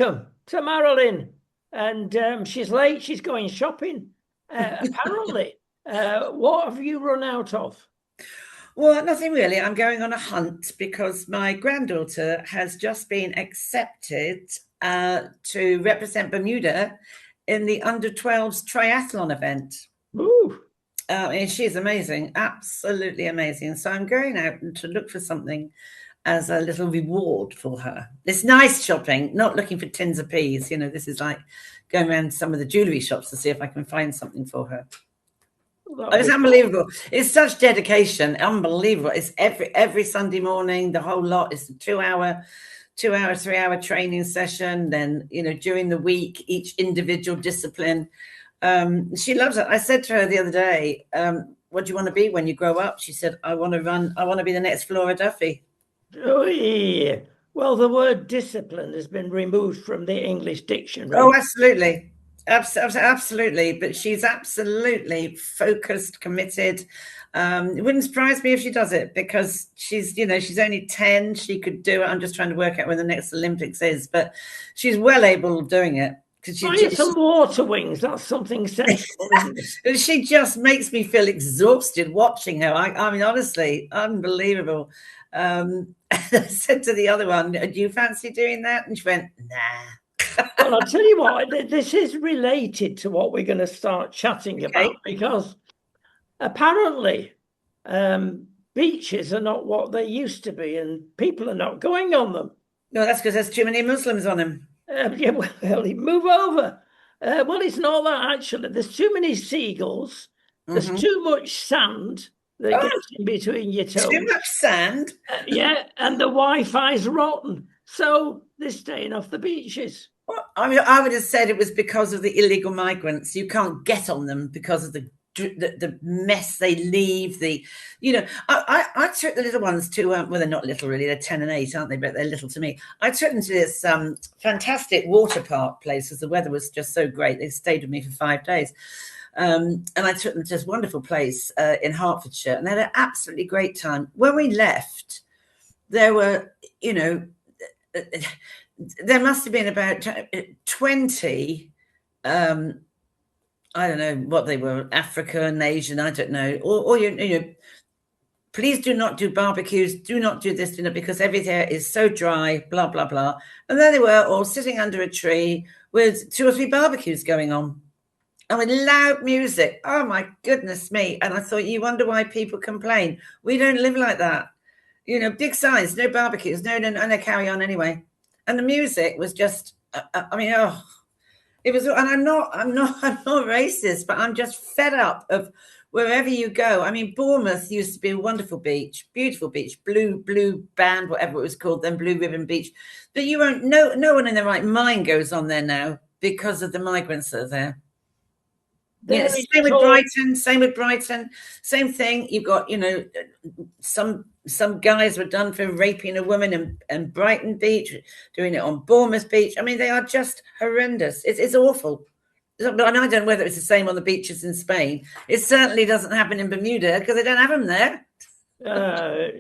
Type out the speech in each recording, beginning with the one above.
welcome to Marilyn. And she's late. She's going shopping, apparently. What have you run out of? Well, nothing really. I'm going on a hunt because my granddaughter has just been accepted to represent Bermuda in the under 12s triathlon event. Ooh. And she's amazing, absolutely amazing. So I'm going out to look for something as a little reward for her. It's nice shopping, not looking for tins of peas. You know, this is like going around some of the jewellery shops to see if I can find something for her. It's unbelievable. It's such dedication. Unbelievable. It's every Sunday morning, the whole lot. It's a 2-hour, 3-hour training session. Then, you know, during the week, each individual discipline. She loves it. I said to her the other day, what do you want to be when you grow up? She said, I want to be the next Flora Duffy. Oh, yeah. Well, the word discipline has been removed from the English dictionary. Oh, absolutely. Absolutely. But she's absolutely focused, committed. It wouldn't surprise me if she does it because she's only 10. She could do it. I'm just trying to work out when the next Olympics is, but she's well able of doing it. Some water wings. That's something sensible, isn't it? She just makes me feel exhausted watching her. I mean, honestly, unbelievable. I said to the other one, do you fancy doing that? And she went, nah. Well, I'll tell you what, this is related to what we're going to start chatting about, because apparently beaches are not what they used to be and people are not going on them. No, that's because there's too many Muslims on them. Yeah, well, move over. Well, it's not that, actually. There's too many seagulls. There's too much sand that gets in between your toes. Too much sand? Yeah, and the Wi-Fi's rotten. So they're staying off the beaches. Well, I mean, I would have said it was because of the illegal migrants. You can't get on them because of the mess they leave. I took the little ones to, well, they're not little really, they're 10 and 8, aren't they? But they're little to me. I took them to this fantastic water park place because the weather was just so great. They stayed with me for 5 days. And I took them to this wonderful place in Hertfordshire, and they had an absolutely great time. When we left, there were, there must have been about 20, I don't know what they were, African, Asian, I don't know. Or please do not do barbecues, do not do this, because everything is so dry, blah, blah, blah. And there they were all sitting under a tree with 2 or 3 barbecues going on. And with loud music. Oh, my goodness me. And I thought, you wonder why people complain. We don't live like that. Big signs, no barbecues, no, carry on anyway. And the music was just, it was, and I'm not racist, but I'm just fed up of wherever you go. I mean, Bournemouth used to be a wonderful beach, beautiful beach, blue band, whatever it was called then, Blue Ribbon Beach. But you won't, no one in their right mind goes on there now because of the migrants that are there. Yeah, same with Brighton, same thing. You've got, some guys were done for raping a woman in Brighton Beach, doing it on Bournemouth Beach. I mean, they are just horrendous. It's awful. And I don't know whether it's the same on the beaches in Spain. It certainly doesn't happen in Bermuda because they don't have them there.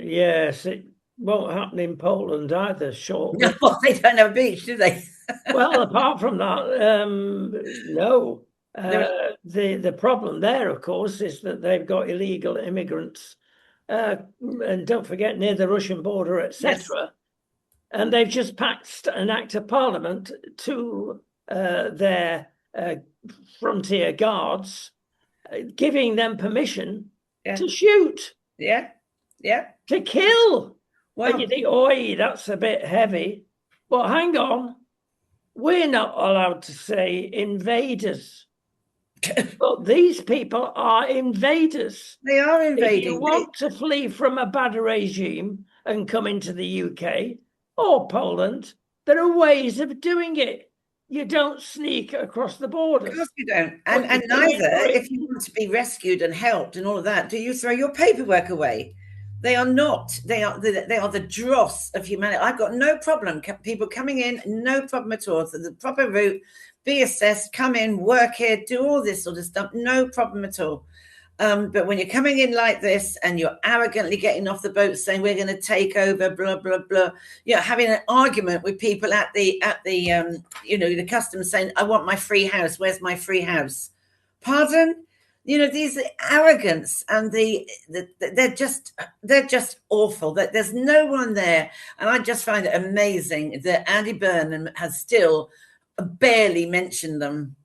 Yes, it won't happen in Poland either, sure. No, they don't have a beach, do they? Well, apart from that, no. The problem there, of course, is that they've got illegal immigrants, and don't forget, near the Russian border, etc. Yes. And they've just passed an act of parliament to their frontier guards, giving them permission to shoot. Yeah. To kill. Wow. And you think, oi, that's a bit heavy. But hang on, we're not allowed to say invaders. But these people are invaders. They are invading. If you want to flee from a bad regime and come into the UK or Poland, there are ways of doing it. You don't sneak across the border. Of course you don't. And neither, if you want to be rescued and helped and all of that, do you throw your paperwork away. They are not. They are the dross of humanity. I've got no problem. People coming in, no problem at all. So the proper route, be assessed, come in, work here, do all this sort of stuff. No problem at all. But when you're coming in like this and you're arrogantly getting off the boat saying we're going to take over, blah blah blah, having an argument with people at the the customs saying, "I want my free house. Where's my free house?" Pardon? These arrogance, and they're just awful. That there's no one there, and I just find it amazing that Andy Burnham has still barely mentioned them.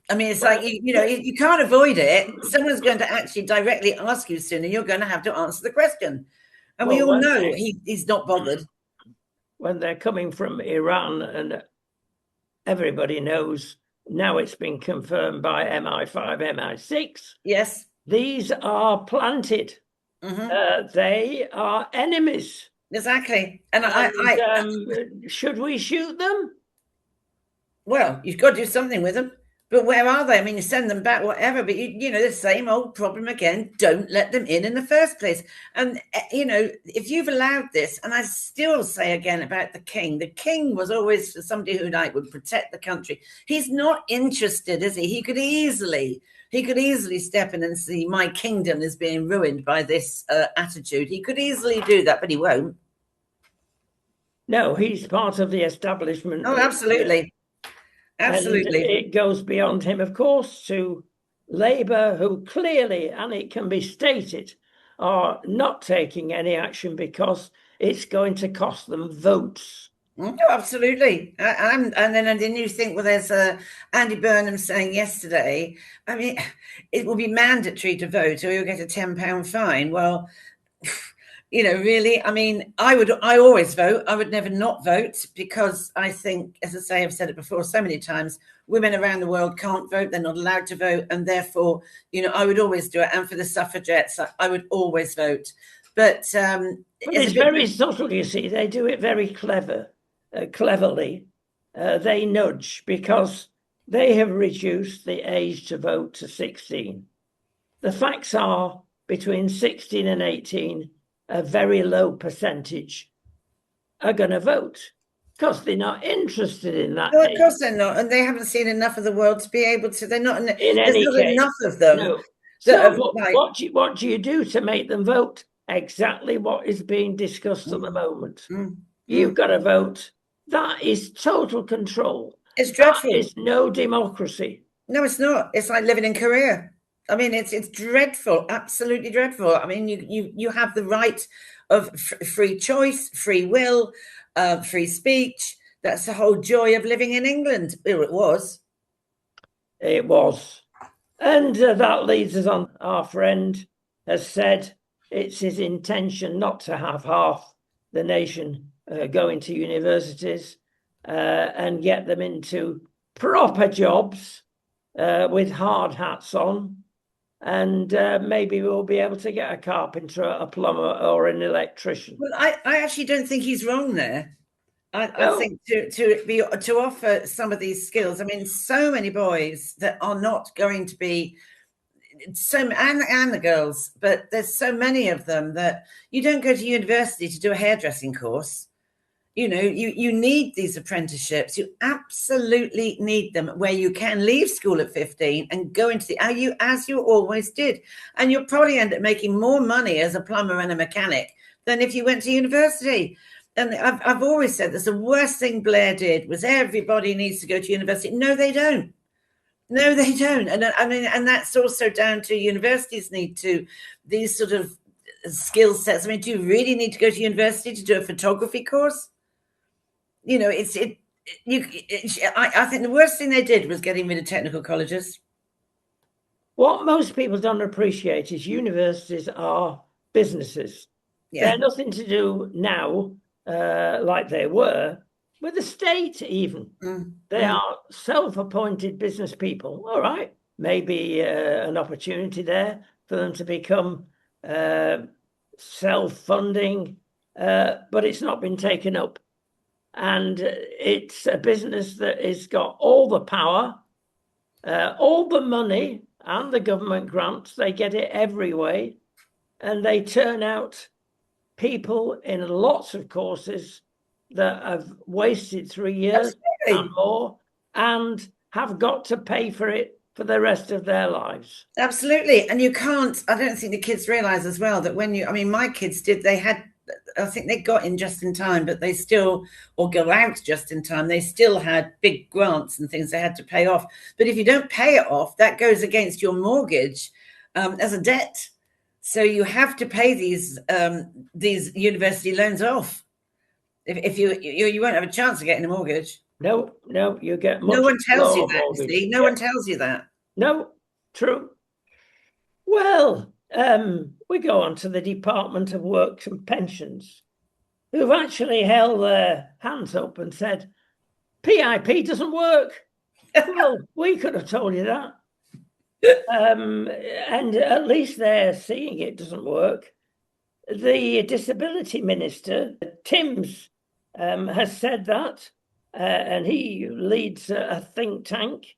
I mean, it's like, you can't avoid it. Someone's going to actually directly ask you soon, and you're going to have to answer the question. And we all know he's not bothered. When they're coming from Iran, and everybody knows now it's been confirmed by MI5, MI6. Yes. These are planted. They are enemies. Exactly. And should we shoot them? Well, you've got to do something with them. But where are they? I mean, you send them back, whatever. But, the same old problem again. Don't let them in the first place. And, if you've allowed this, and I still say again about the king was always somebody who would protect the country. He's not interested, is he? He could easily step in and see my kingdom is being ruined by this attitude. He could easily do that, but he won't. No, he's part of the establishment. Oh, absolutely. Absolutely. And it goes beyond him, of course, to Labour, who clearly, and it can be stated, are not taking any action because it's going to cost them votes. Oh, absolutely. And then you think, well, there's Andy Burnham saying yesterday, I mean, it will be mandatory to vote or you'll get a £10 fine. Well, really, I mean, I always vote. I would never not vote because I think, as I say, I've said it before so many times, women around the world can't vote. They're not allowed to vote. And therefore, I would always do it. And for the suffragettes, I would always vote. But it's very subtle, you see. They do it very cleverly. They nudge because they have reduced the age to vote to 16. The facts are between 16 and 18, a very low percentage are going to vote because they're not interested in that. No, of course they're not, and they haven't seen enough of the world to be able to. They're not. In any case, enough of them. No. So what do you do to make them vote? Exactly what is being discussed at the moment. You've got to vote. That is total control. It's dreadful. That is no democracy. No, it's not. It's like living in Korea. I mean, it's dreadful, absolutely dreadful. I mean, you have the right of free choice, free will, free speech. That's the whole joy of living in England. It was. It was. And that leads us on. Our friend has said it's his intention not to have half the nation going to universities and get them into proper jobs with hard hats on. And maybe we'll be able to get a carpenter, a plumber, or an electrician. Well, I actually don't think he's wrong there. I think to offer some of these skills. I mean, so many boys that are not going to be and the girls, but there's so many of them that you don't go to university to do a hairdressing course. You need these apprenticeships. You absolutely need them where you can leave school at 15 and go into as you always did. And you'll probably end up making more money as a plumber and a mechanic than if you went to university. And I've always said that's the worst thing Blair did was everybody needs to go to university. No, they don't. No, they don't. And I mean, and that's also down to universities need to, these sort of skill sets. I mean, do you really need to go to university to do a photography course? I think the worst thing they did was getting rid of technical colleges. What most people don't appreciate is universities are businesses. Yeah. They're nothing to do now, like they were, with the state even. They are self-appointed business people. All right, maybe an opportunity there for them to become self-funding, but it's not been taken up. And it's a business that has got all the power, all the money and the government grants. They get it every way. And they turn out people in lots of courses that have wasted 3 years and more and have got to pay for it Yeah. the rest of their lives. Absolutely. And you can't, I don't think the kids realize as well that my kids did, I think they got in just in time, but they still, or go out just in time, they still had big grants and things they had to pay off. But if you don't pay it off, that goes against your mortgage as a debt. So you have to pay these university loans off. If you won't have a chance of getting a mortgage. No, you get much No one tells you lower that, mortgage. you see. No one tells you that. No, true. Well, we go on to the Department of Works and Pensions, who've actually held their hands up and said, PIP doesn't work. Well, we could have told you that. And at least they're seeing it doesn't work. The Disability Minister, Timms, has said that, and he leads a think tank.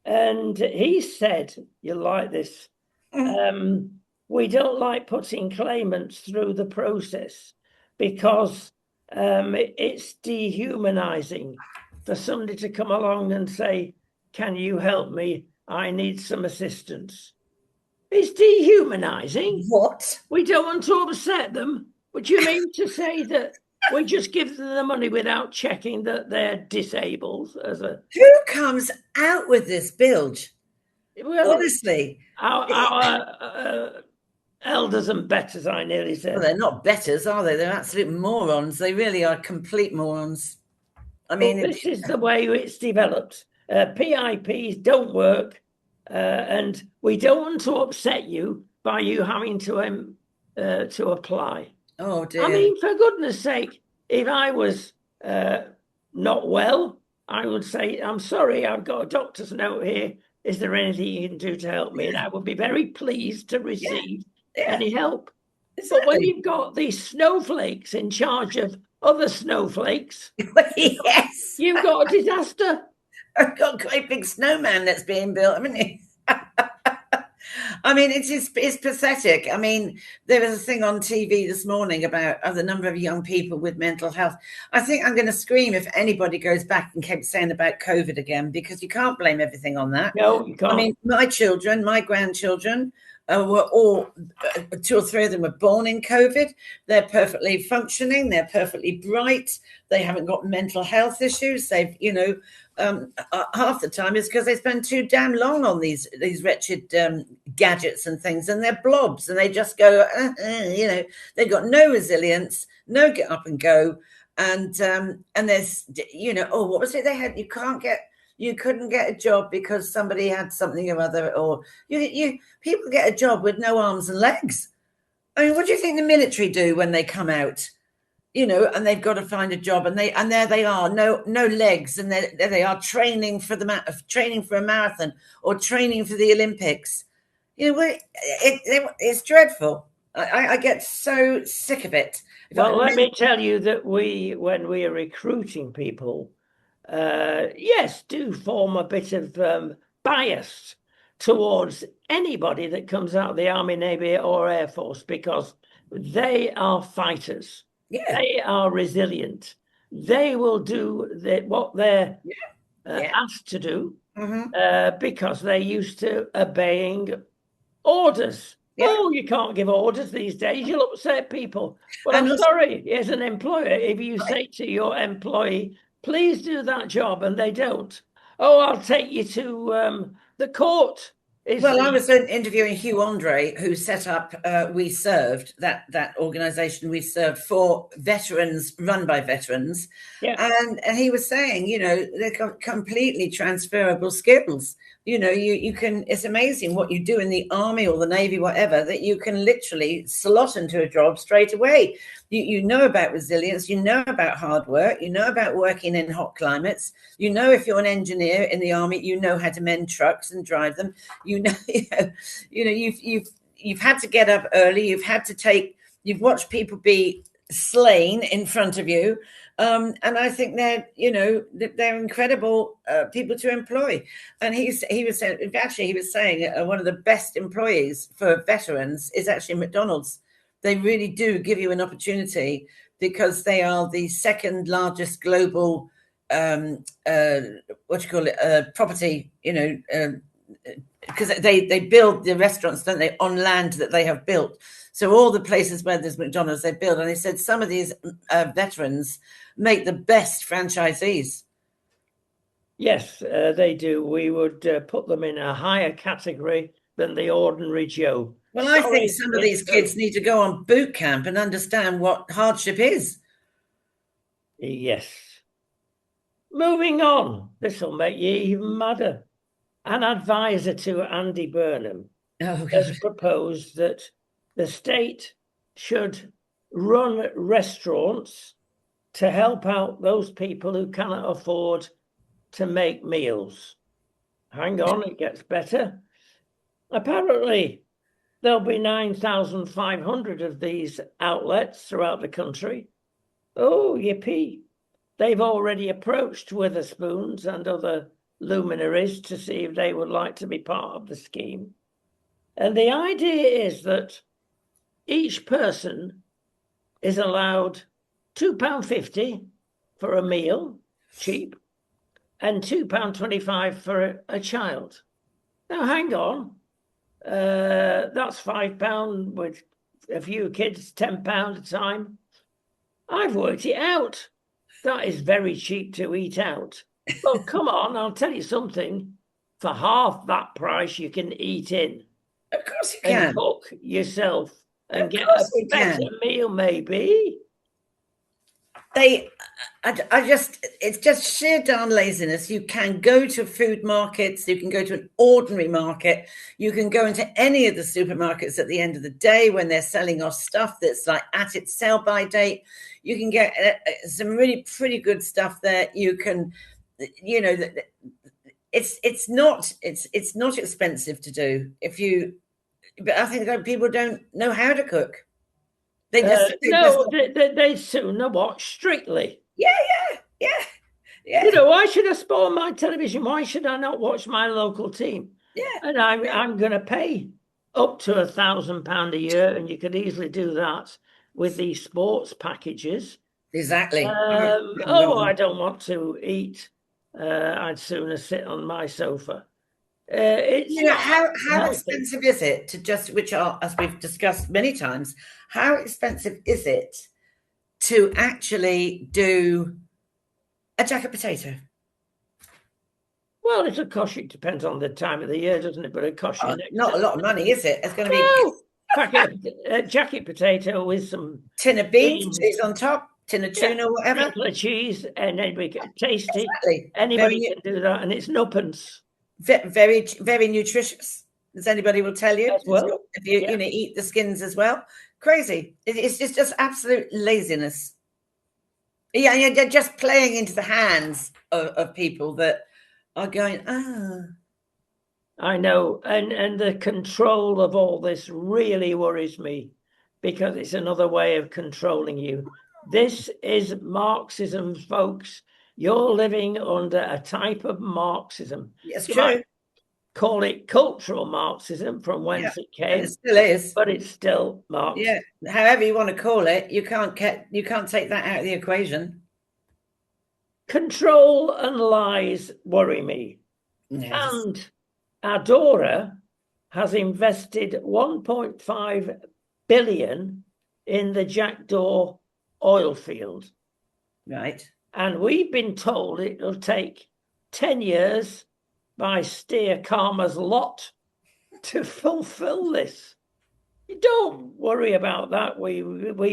And he said, you'll like this, we don't like putting claimants through the process because it's dehumanizing for somebody to come along and say, can you help me? I need some assistance. It's dehumanizing. What? We don't want to upset them. But you mean to say that we just give them the money without checking that they're disabled? Who comes out with this bilge? Well, honestly, our elders and betters, I nearly said. Well, they're not betters, are they? They're absolute morons. They really are complete morons. I mean, this is the way it's developed. PIPs don't work, and we don't want to upset you by you having to apply. Oh dear! I mean, for goodness' sake, if I was not well, I would say, "I'm sorry, I've got a doctor's note here. Is there anything you can do to help me?" And I would be very pleased to receive any help. Exactly. But when you've got these snowflakes in charge of other snowflakes, yes, you've got a disaster. I've got a great big snowman that's being built, haven't you? I mean, it's pathetic. I mean, there was a thing on TV this morning about the number of young people with mental health. I think I'm going to scream if anybody goes back and keeps saying about COVID again, because you can't blame everything on that. No, you can't. I mean, my children, my grandchildren, were all, 2 or 3 of them were born in COVID. They're perfectly functioning. They're perfectly bright. They haven't got mental health issues. They've, half the time it's because they spend too damn long on these wretched gadgets and things, and they're blobs, and they just go, they've got no resilience, no get up and go. And there's, what was it they had? You couldn't get a job because somebody had something or other, or people get a job with no arms and legs. I mean, what do you think the military do when they come out? And they've got to find a job, and there they are, no legs, and there they are training for a marathon or training for the Olympics. It's dreadful. I get so sick of it. Well, let me tell you that when we are recruiting people, yes, do form a bit of bias towards anybody that comes out of the Army, Navy, or Air Force, because they are fighters. Yeah. They are resilient. They will do what they're asked to do because they're used to obeying orders. Yeah. Oh, you can't give orders these days. You'll upset people. Well, I'm sorry, as an employer, if you say to your employee, please do that job, and they don't, oh, I'll take you to the court. I was interviewing Hugh Andre, who set up We Served, that organisation We Served for veterans, run by veterans. Yeah. And he was saying, they've got completely transferable skills. You can, it's amazing what you do in the Army or the Navy, whatever, that you can literally slot into a job straight away. You know about resilience, you know about hard work, you know about working in hot climates. If you're an engineer in the Army, you know how to mend trucks and drive them. You've had to get up early. You've watched people be slain in front of you. And I think they're incredible people to employ. And he was saying one of the best employees for veterans is actually McDonald's. They really do give you an opportunity because they are the second largest global property, because they build the restaurants, don't they, on land that they have built. So all the places where there's McDonald's, they build. And they said some of these veterans make the best franchisees. Yes, they do. We would put them in a higher category than the ordinary Joe. Well, I think some of these kids need to go on boot camp and understand what hardship is. Yes. Moving on. This will make you even madder. An advisor to Andy Burnham has proposed that the state should run restaurants to help out those people who cannot afford to make meals. Hang on, it gets better. Apparently, there'll be 9,500 of these outlets throughout the country. Oh, yippee. They've already approached Witherspoons and other luminaries to see if they would like to be part of the scheme. And the idea is that each person is allowed £2.50 for a meal, cheap, and £2.25 for a child. Now, hang on. That's £5 with a few kids, £10 a time. I've worked it out. That is very cheap to eat out. Well, come on, I'll tell you something. For half that price, you can eat in. Of course you can. And cook yourself and get a better meal, maybe. It's just sheer darn laziness. You can go to food markets, you can go to an ordinary market, you can go into any of the supermarkets at the end of the day when they're selling off stuff that's like at its sell-by date. You can get some really pretty good stuff there. You can, it's not expensive to do but I think that people don't know how to cook. They sooner watch Strictly. Yeah. Why should I spoil my television? Why should I not watch my local team? Yeah. And I'm going to pay up to £1,000 a year, and you could easily do that with these sports packages. Exactly. I don't want to eat. I'd sooner sit on my sofa. How expensive is it to just, which are, as we've discussed many times, how expensive is it to actually do a jacket potato? Well, it'll cost you, depends on the time of the year, doesn't it? But it costs you not a lot of money, is it? It's going to be a jacket potato with some tin of beans, cheese on top, tin of tuna, or whatever. A couple of cheese, and then we can taste it. Exactly. Anybody can do that, and it's nuppence. Very, very nutritious, as anybody will tell you. As well. If you eat the skins as well. Crazy. It's just absolute laziness. Yeah, you're just playing into the hands of people that are going, I know, and the control of all this really worries me, because it's another way of controlling you. This is Marxism, folks. You're living under a type of Marxism. It's true. Call it cultural Marxism, from whence it came. It still is, but it's still Marxism. Yeah, however you want to call it, you can't take that out of the equation. Control and lies worry me. Yes. And Adora has invested 1.5 billion in the Jackdaw oil field. Right. And we've been told it'll take 10 years by Steer Karma's lot to fulfill this. You don't worry about that. We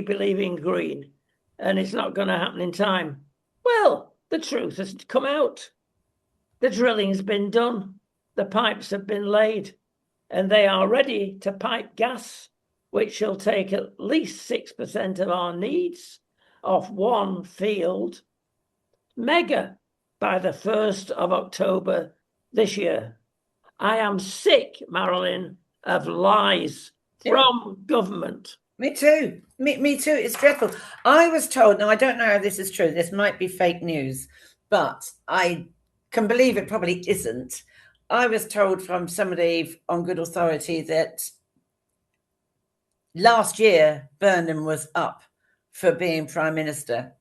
believe in green, and it's not going to happen in time. Well, the truth has come out. The drilling's been done. The pipes have been laid, and they are ready to pipe gas, which will take at least 6% of our needs off one field. Mega by the 1st of October this year. I am sick, Marilyn, of lies from government. Me too. Me too. It's dreadful. I was told, now I don't know if this is true, this might be fake news, but I can believe it probably isn't. I was told from somebody on good authority that last year Burnham was up for being Prime Minister,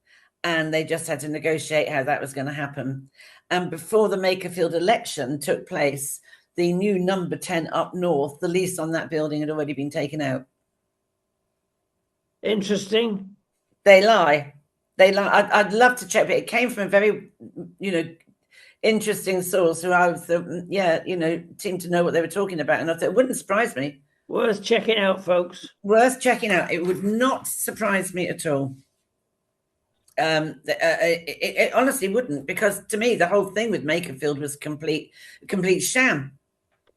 and they just had to negotiate how that was going to happen. And before the Makerfield election took place, the new number 10 up north, the lease on that building had already been taken out. Interesting. They lie. They lie. I'd love to check, but it came from a very, interesting source who I was, seemed to know what they were talking about. And I thought, it wouldn't surprise me. Worth checking out, folks. Worth checking out. It would not surprise me at all. It honestly wouldn't, because to me, the whole thing with Makerfield was complete sham.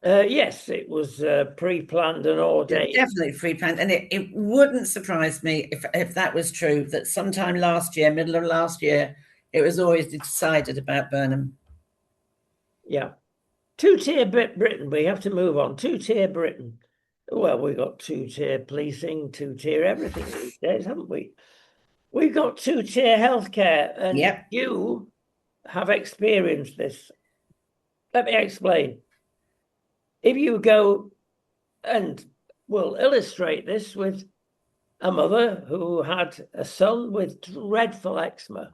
Yes, it was pre-planned and ordained. Definitely pre-planned, and it wouldn't surprise me if that was true. That sometime last year, middle of last year, it was always decided about Burnham. Yeah, two-tier Britain. We have to move on. Two-tier Britain. Well, we've got two-tier policing, two-tier everything these days, haven't we? We've got two-tier healthcare, and Yep. You have experienced this. Let me explain. If you go, and we'll illustrate this with a mother who had a son with dreadful eczema.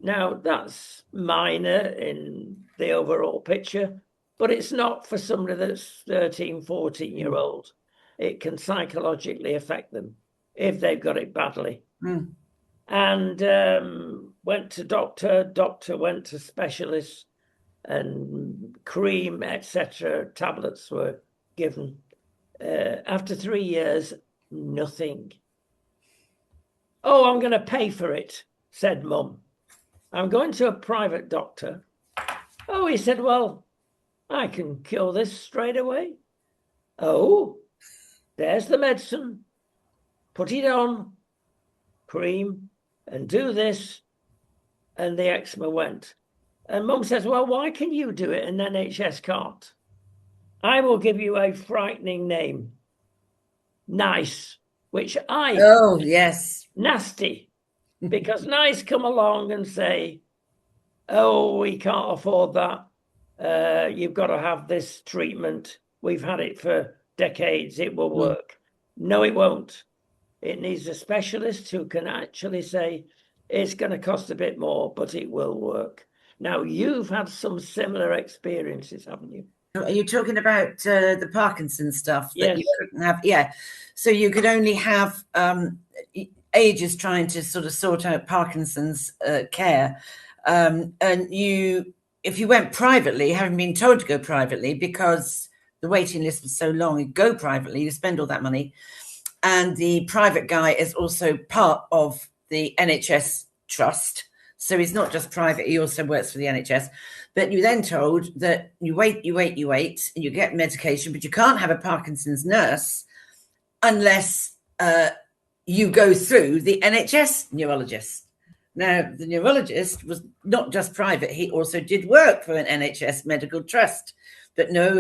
Now, that's minor in the overall picture, but it's not for somebody that's 13, 14-year-old. It can psychologically affect them if they've got it badly. Mm. And went to doctor went to specialists, and cream, etc. tablets were given. After 3 years, nothing. Oh, I'm going to pay for it, said Mum. I'm going to a private doctor. Oh, he said, well, I can cure this straight away. Oh, there's the medicine. Put it on, cream, and do this. And the eczema went. And Mum says, well, why can you do it and NHS can't? I will give you a frightening name. Nice, which I... Oh, yes. Nasty. Because Nice come along and say, oh, we can't afford that. You've got to have this treatment. We've had it for decades. It will work. No, it won't. It needs a specialist who can actually say, it's going to cost a bit more, but it will work. Now, you've had some similar experiences, haven't you? Are you talking about the Parkinson's stuff that Yes. you couldn't have? Yeah. So you could only have ages trying to sort of sort out Parkinson's care. And if you went privately, having been told to go privately because the waiting list was so long, you go privately, you spend all that money. And the private guy is also part of the NHS trust. So he's not just private, he also works for the NHS. But you're then told that you wait, and you get medication, but you can't have a Parkinson's nurse unless you go through the NHS neurologist. Now, the neurologist was not just private, he also did work for an NHS medical trust. But no,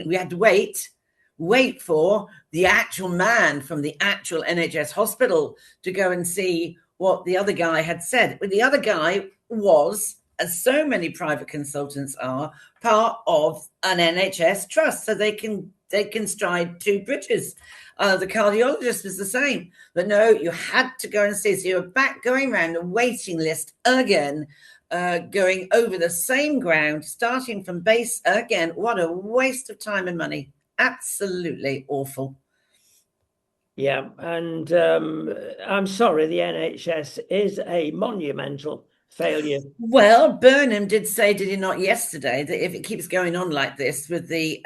we had to wait for the actual man from the actual NHS hospital to go and see what the other guy had said. But the other guy was, as so many private consultants are, part of an NHS trust, so they can stride two bridges. The cardiologist was the same, but no, you had to go and see. So you're back going around the waiting list again, going over the same ground, starting from base again. What a waste of time and money. Absolutely awful. Yeah, and I'm sorry, the NHS is a monumental failure. Well, Burnham did say, did he not, yesterday, that if it keeps going on like this with the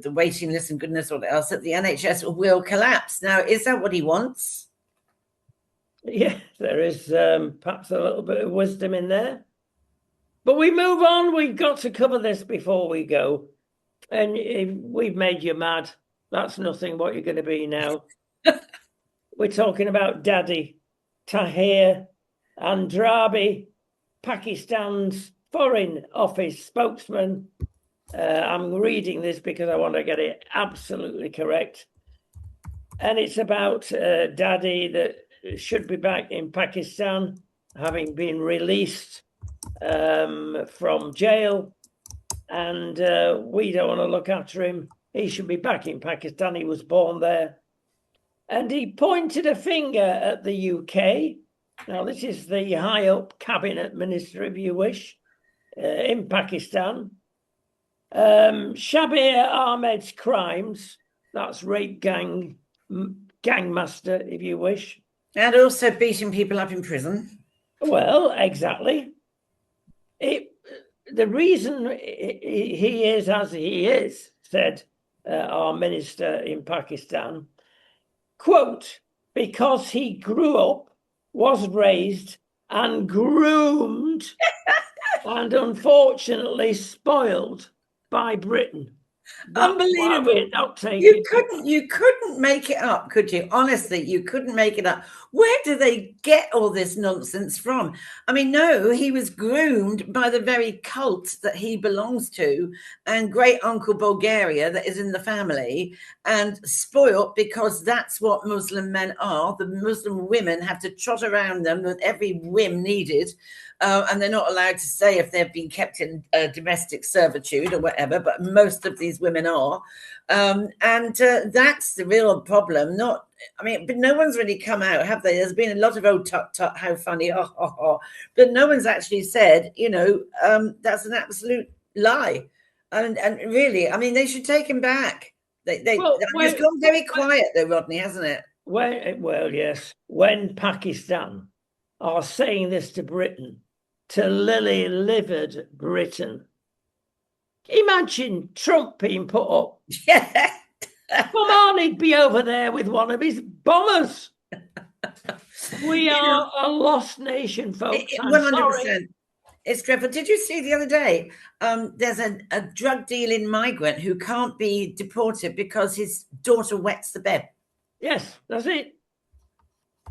waiting list and goodness what else, that the NHS will collapse. Now, is that what he wants? Yeah, there is perhaps a little bit of wisdom in there. But we move on. We've got to cover this before we go. And if we've made you mad, that's nothing what you're going to be now. We're talking about Daddy Tahir Andrabi, Pakistan's Foreign Office spokesman. I'm reading this because I want to get it absolutely correct. And it's about Daddy that should be back in Pakistan, having been released from jail. And we don't want to look after him. He should be back in Pakistan. He was born there. And he pointed a finger at the UK. Now, this is the high-up cabinet minister, if you wish, in Pakistan. Shabir Ahmed's crimes, that's rape gangmaster, if you wish. And also beating people up in prison. Well, exactly. The reason he is as he is, said our minister in Pakistan, quote, because he grew up, was raised and groomed and unfortunately spoiled by Britain. Unbelievable. You couldn't make it up, could you? Honestly, you couldn't make it up. Where do they get all this nonsense from? I mean, no, he was groomed by the very cult that he belongs to, and great uncle Bulgaria that is in the family, and spoilt because that's what Muslim men are. The Muslim women have to trot around them with every whim needed. And they're not allowed to say if they've been kept in domestic servitude or whatever, but most of these women are. And that's the real problem. But no one's really come out, have they? There's been a lot of, oh, tut, tut, how funny, oh, oh, oh. But no one's actually said, that's an absolute lie. And really, I mean, they should take him back. It's gone very quiet, though, Rodney, hasn't it? Well, yes. When Pakistan are saying this to Britain, to lily-livered Britain. Imagine Trump being put up. Yeah. Come on, he'd be over there with one of his bombers. We are a lost nation, folks. 100%. It's dreadful. Did you see the other day? There's a drug dealing migrant who can't be deported because his daughter wets the bed. Yes, that's it.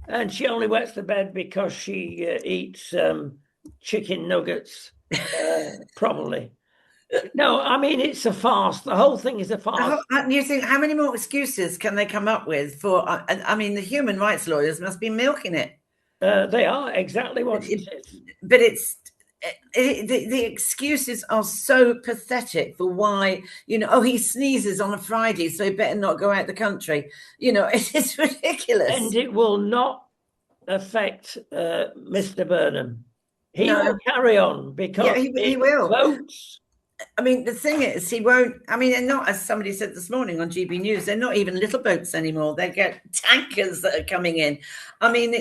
And she only wets the bed because she eats chicken nuggets, probably. No, I mean, it's a farce. The whole thing is a farce. You think, how many more excuses can they come up with for, the human rights lawyers must be milking it. They are exactly what it is. But the excuses are so pathetic for why, he sneezes on a Friday, so he better not go out the country. It is ridiculous. And it will not affect Mr. Burnham. He will carry on because he will. Votes. I mean, the thing is, he won't. I mean, they're not, as somebody said this morning on GB News, they're not even little boats anymore. They get tankers that are coming in. I mean,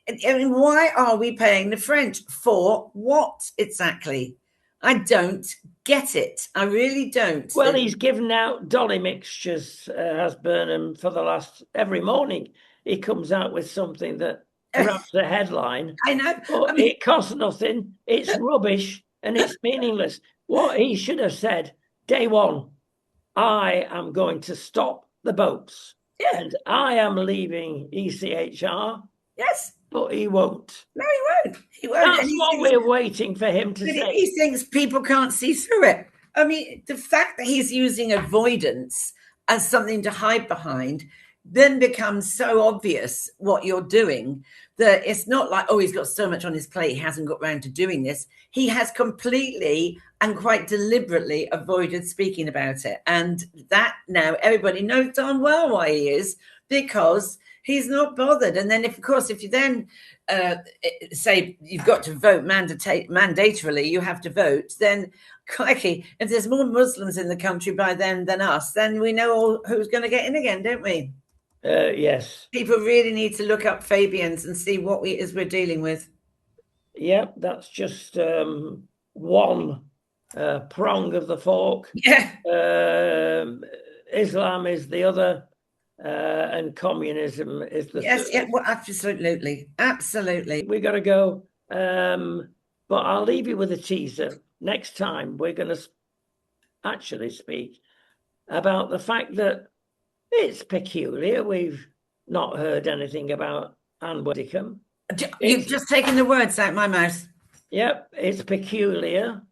why are we paying the French for what exactly? I don't get it. I really don't. Well, he's given out dolly mixtures, has Burnham, for the last, every morning. He comes out with something that grabs the headline. I know. But it costs nothing. It's rubbish and it's meaningless. What he should have said, day one, I am going to stop the boats. Yeah. And I am leaving ECHR. Yes. But he won't. No, he won't. He won't. That's what we're waiting for him to say. He thinks people can't see through it. I mean, the fact that he's using avoidance as something to hide behind then becomes so obvious what you're doing that it's not like, oh, he's got so much on his plate, he hasn't got round to doing this. He has completely and quite deliberately avoided speaking about it. And that now everybody knows darn well why he is, because he's not bothered. And then, if you then say you've got to vote mandatorily, you have to vote, then crikey, if there's more Muslims in the country by then than us, then we know who's going to get in again, don't we? Yes. People really need to look up Fabians and see what we're dealing with. Yep, that's just one prong of the fork. Yeah. Islam is the other, and communism is the yes, third. Yeah, well, absolutely. We got to go, but I'll leave you with a teaser. Next time we're going to actually speak about the fact that it's peculiar. We've not heard anything about Anne Widdecombe. You've just taken the words out my mouth. Yep, it's peculiar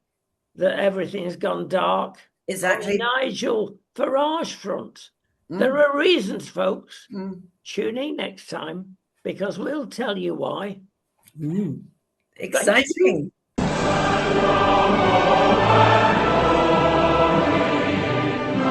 that everything's gone dark. Exactly. Nigel Farage front. There are reasons, folks. Tune in next time because we'll tell you why. Exciting.